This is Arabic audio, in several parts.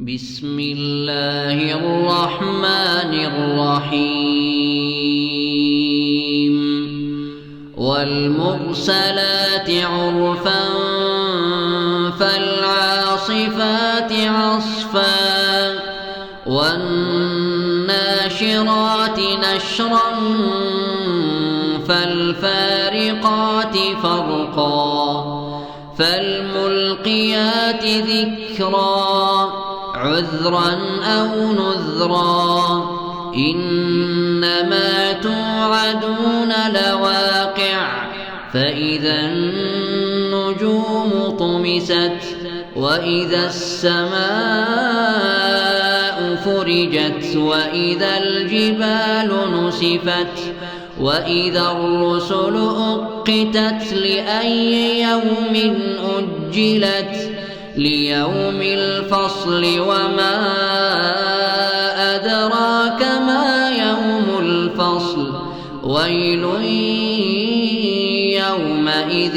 بسم الله الرحمن الرحيم والمرسلات عرفا فالعاصفات عصفا والناشرات نشرا فالفارقات فرقا فالملقيات ذكرا عذرا أو نذرا إنما توعدون لواقع فإذا النجوم طمست وإذا السماء فرجت وإذا الجبال نسفت وإذا الرسل أقتت لأي يوم أجلت ليوم الفصل وما أدراك ما يوم الفصل ويل يومئذ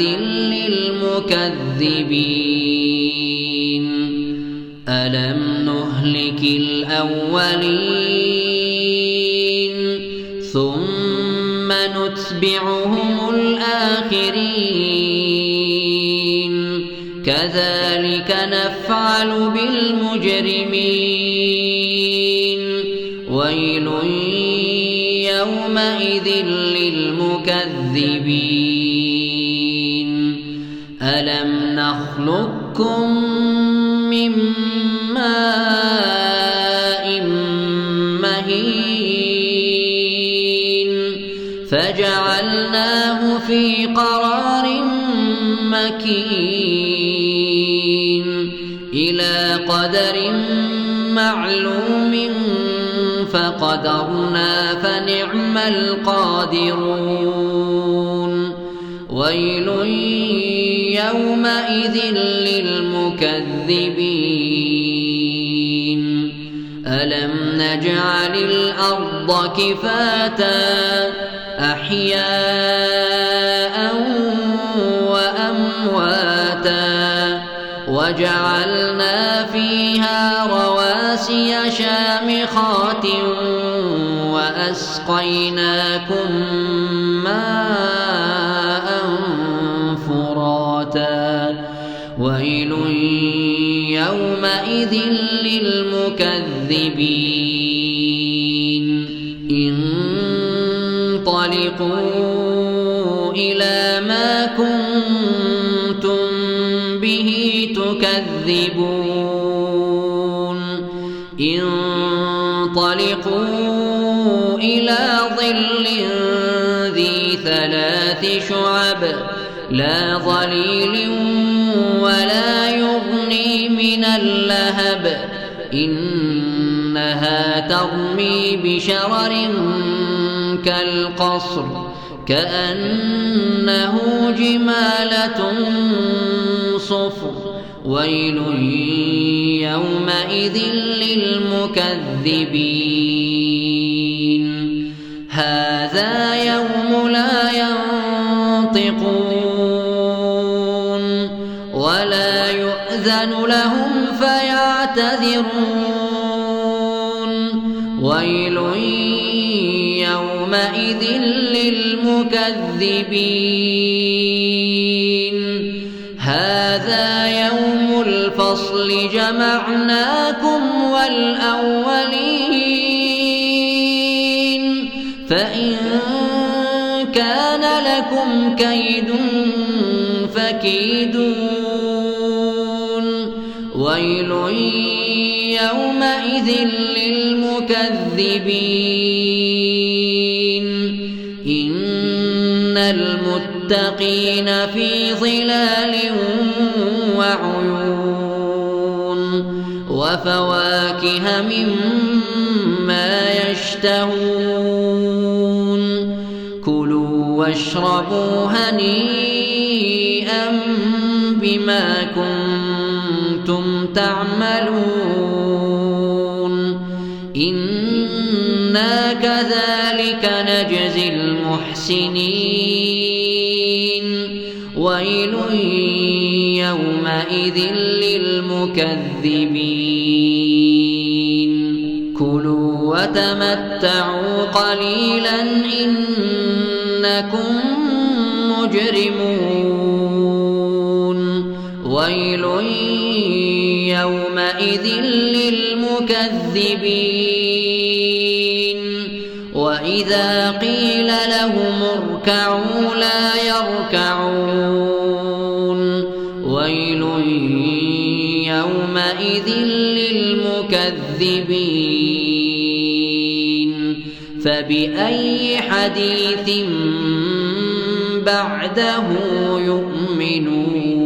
للمكذبين ألم نهلك الأولين ثم نتبعهم الآخرين كذلك نفعل بالمجرمين ويل يومئذ للمكذبين ألم نخلقكم من ماء مهين فجعلناه في قرار مكين إلى قدر معلوم فقدرنا فنعم القادرون ويل يومئذ للمكذبين ألم نجعل الأرض كفاتا أحياء وأمواتا وجعلنا فيها رواسي شامخات وأسقيناكم ماء فراتا ويل يومئذ للمكذبين انطلقوا إلى ما كنتم به تكذبون انطلقوا إلى ظل ذي ثلاث شعب لا ظليل ولا يغني من اللهب إنها ترمي بشرر كالقصر كأنه جمالة صفر ويل يومئذ للمكذبين هذا يوم لا ينطقون ولا يؤذن لهم فيعتذرون ويل يومئذ للمكذبين هذا يوم الفصل جمعناكم والأولين فإن كان لكم كيد فكيدون ويل يومئذ للمكذبين إن المتقين في ظلال وعيون وفواكه مما يشتهون كلوا واشربوا هنيئا بما كنتم تعملون إنا كذلك نجزي المحسنين ويل يومئذ للمكذبين وتمتعوا قليلا إنكم مجرمون ويل يومئذ للمكذبين وإذا قيل لهم اركعوا لا يركعون ويل يومئذ للمكذبين فبأي حديث بعده يؤمنون